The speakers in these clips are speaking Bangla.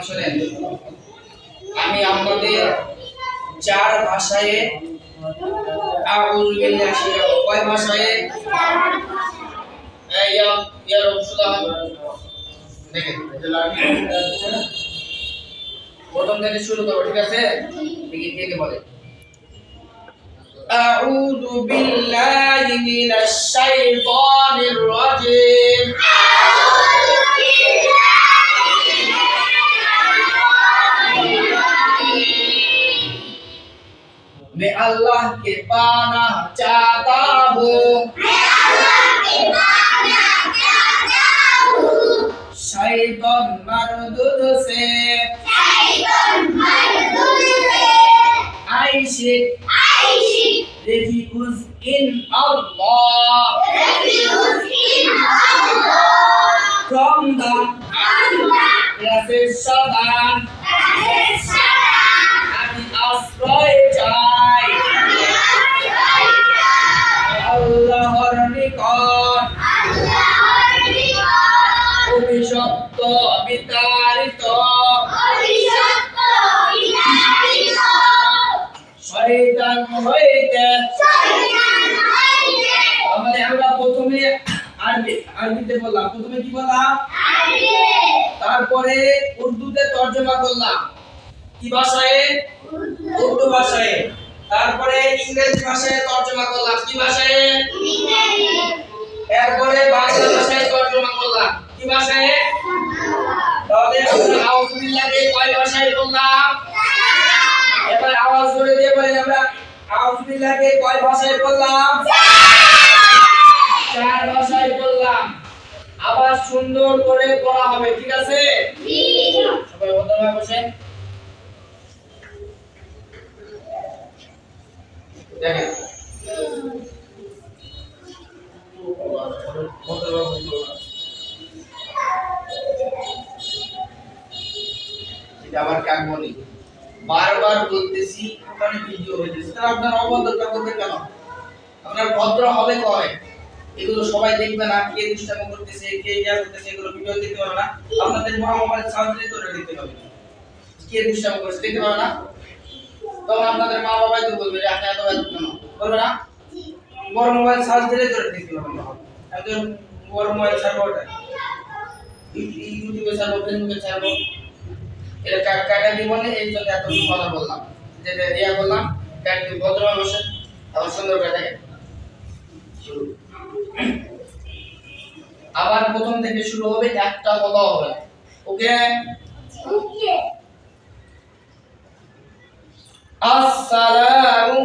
শুনেন, আমি আপনাদের চার ভাষায় আউযু বিল্লাহি শিখাবো। কয় ভাষায়? দেখেন, প্রথম থেকে শুরু করবো, ঠিক আছে? দেখি কে কে বলে। আউযু বিল্লাহি মিনাশ শাইতানির রাজিম। मैं अल्लाह के पानाह चाहता हूँ शैतान मरदूद से आइशिक refuge in Allah from the Satan আমি আশ্রয় চাই আল্লাহর নিকট অভিশপ্ত বিতাড়িত শয়তান হইতে। তাহলে আমরা প্রথমে আরবিতে বললাম, প্রথমে কি বললাম? তারপরে উর্দুতে তরজমা করলাম। কি ভাষায়? উর্দু ভাষায়। তারপরে ইংরেজি ভাষায় তরজমা করলাম। কি ভাষায়? ইংরেজি। এরপরে বাংলা ভাষায় তরজমা করলাম। কি ভাষায়? তাহলে আমরা আউযু বিল্লাহি কয় ভাষায় বললাম? এবার আওয়াজ করে দিয়ে বলেন, আমরা আউযু বিল্লাহি কয় ভাষায় বললাম? চার ভাষায় বললাম। আবার সুন্দর করে পড়া হবে, ঠিক আছে? জি। সবাই ভদ্রভাবে বসেন। দেখেন, আবার কাক বলি, বারবার বলতেছি, ওখানে ভিডিও হইতেছে, তাহলে আপনার অভদ্রতা বলতে কেন? আপনার ভদ্র হবে কয়? এগুলো সবাই দেখবে না, কে দুষ্টামি করতেছে, কে ইয়া করতেছে, এগুলো ভিডিও দেখতে পারবে না। আপনাদের মহামারী সাহায্য করে দেখতে হবে, কে দুষ্টামি করছে দেখতে পারবে না। তখন আপনাদের মা বাবাই তো বলবে আপনি এত এত কেন বলবে না। বড় মোবাইল সার্চ দিলে তো দেখতে পাবেন না। একদম বড় মোবাইল ছাড়বো, ওটা ইউটিউবে ছাড়বো, ফেসবুকে ছাড়বো, এটা কাটা দিব না। এই জন্য এত কথা বললাম, যেটা ইয়া বললাম। কাটি ভদ্রভাবে বসে আবার সুন্দর করে দেখেন। আবার প্রথম থেকে শুরু হবে, একটা কথা হবে। ওকে ওকে। আসসালামু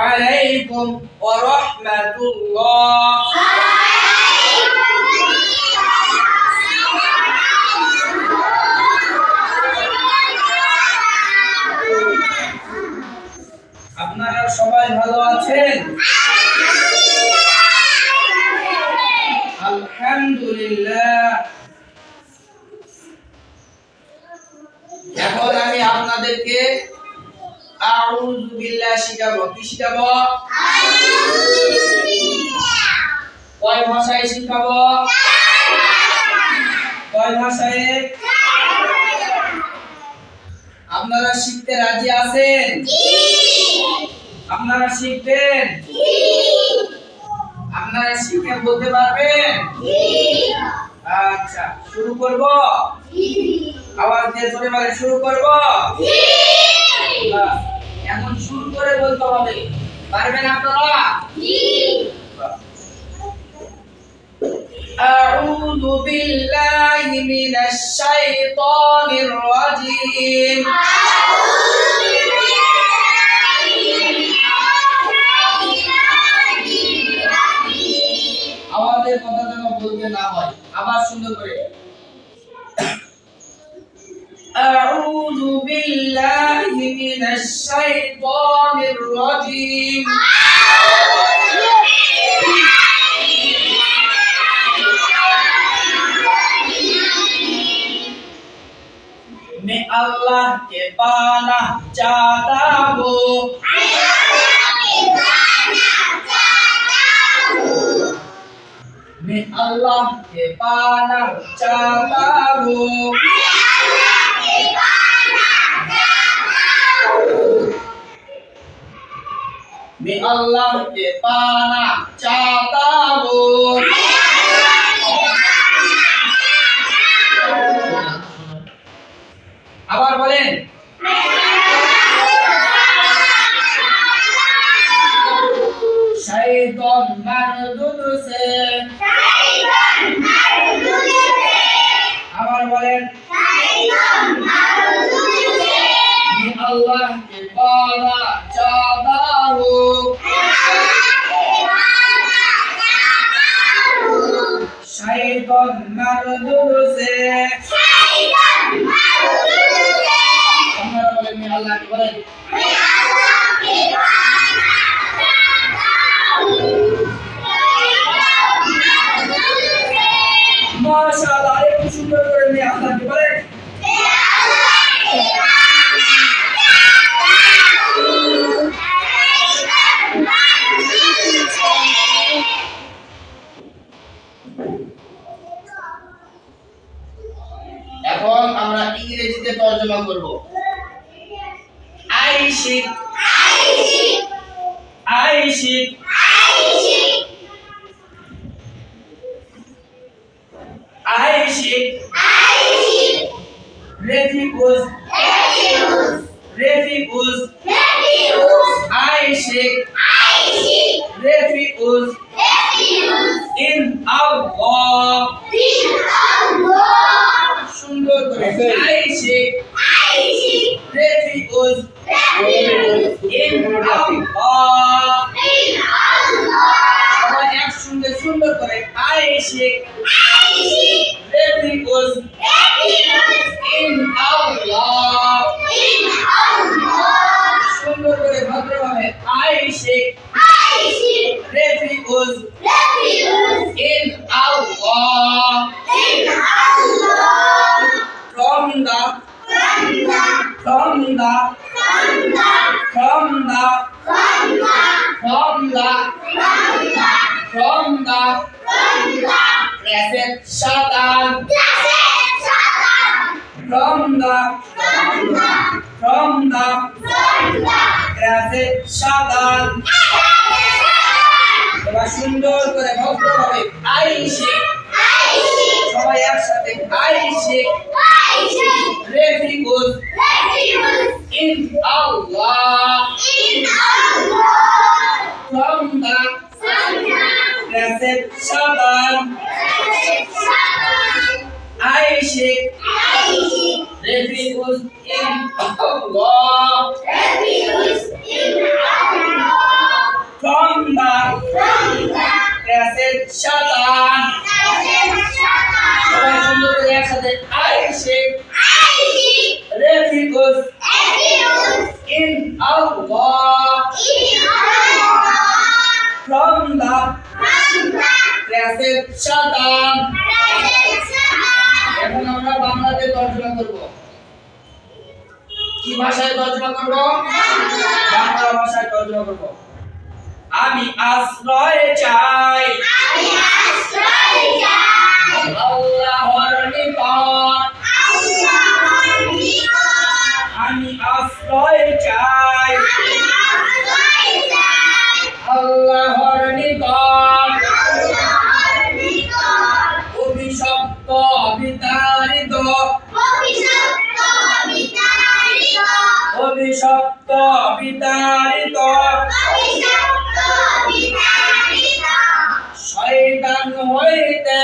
আলাইকুম ওয়া রাহমাতুল্লাহ। আপনারা সবাই ভালো আছেন? আলহামদুলিল্লাহ। এখন আমি আপনাদেরকে আউযু বিল্লাহি শিখাবো। কি শিখাবো? কয় ভাষায় শিখাবো? কয় ভাষায়? আপনারা শিখতে রাজি আছেন? আপনারা শিখবেন? আপনারা শিখে বলতে পারবেন? আচ্ছা, শুরু করব? আওয়াজ দিয়ে জোরে বলে, শুরু করব? এখন শুরু করে বলতে হবে, পারবেন আপনারা? আউযু বিল্লাহি মিনাশ শাইতানির রাজিম। আমাদের কথা যেন বলতে না হয়, আবার সুন্দর করে। আউযু বিল্লাহি মিনাশ শাইতানির রাজিম। मैं अल्लाह के पानाह चाहता हूँ मैं अल्लाह के पानाह चाहता हूँ मैं अल्लाह के पाना चाहता हूँ। আবার বলেন शैतान मरदूद से আবার বলেন मैं अल्लाह के पाना चाहता हूँ। शैतान मरदूद से আপনারা বলেন मैं अल्लाह के বলেন माशाअल्लाह एक सुंदर করে मैं अल्लाह के বলেন এখন আমরা ইংরেজিতে তরজমা করব। I seek refuge I seek refuge in Allah সুন্দর করে I seek refuge in Allah সবাই এক সঙ্গে সুন্দর করে I seek refuge in Allah সুন্দর করে ভদ্রভাবে I seek refuge in Allah from the present Satan from the present Satan এবার সুন্দর করে ভদ্রভাবে I seek সবাই একসাথে I seek refuge in Allah from the present Satan I seek refuge in Allah from the present Satan সবাই সুন্দর করে একসাথে I seek refuge in Allah from the present Satan এখন আমরা বাংলাতে তরজমা করব। কি ভাষায় তরজমা করব? বাংলা ভাষায় তরজমা করব। আমি আশ্রয় চাই আল্লাহর নিকট আমি আশ্রয় চাই আল্লাহর নিকট অভিশপ্ত বিতাড়িত শয়তান হইতে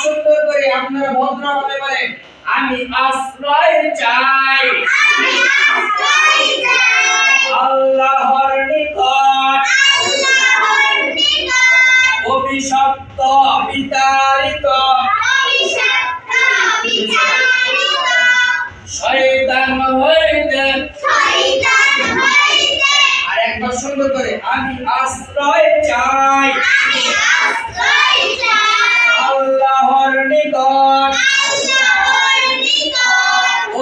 সুন্দর করে আপনারা ভদ্রভাবে বলেন আমি আশ্রয় চাই আল্লাহর নিকট অভিশপ্ত বিতাড়িত শয়তান হইতে আর একবার সুন্দর করে আমি আশ্রয় চাই আল্লাহর নিকট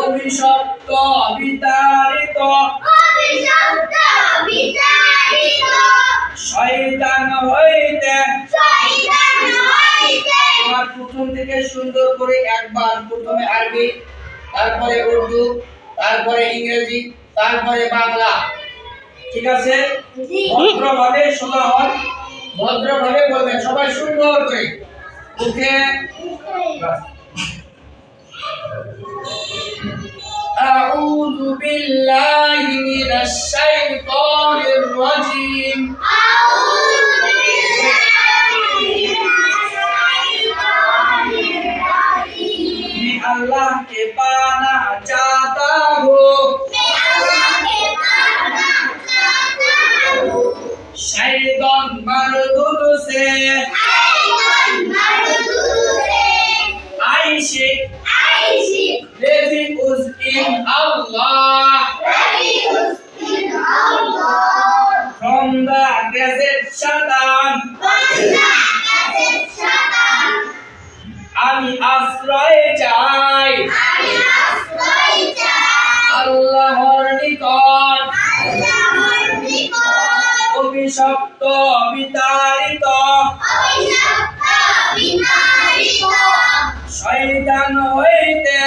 অভিশপ্ত বিতাড়িত শয়তান হইতে আমার প্রথম থেকে সুন্দর করে একবার প্রথমে আরবি তারপরে উর্দু তারপরে ইংরেজি তারপরে বাংলা ঠিক আছে? ভদ্রভাবে শোনা হন, ভদ্রভাবে বলবেন সবাই সুন্দর করে মুখে। أعوذ بالله من الشيطان الرجيم मैं अल्लाह के पाना चाहता हूँ शैतान मरदूद से आशिक refuge in Allah from the desert Satan আমি আশ্রয় চাই আল্লাহর নিকট অভিশপ্ত বিতাড়িত শয়তান হইতে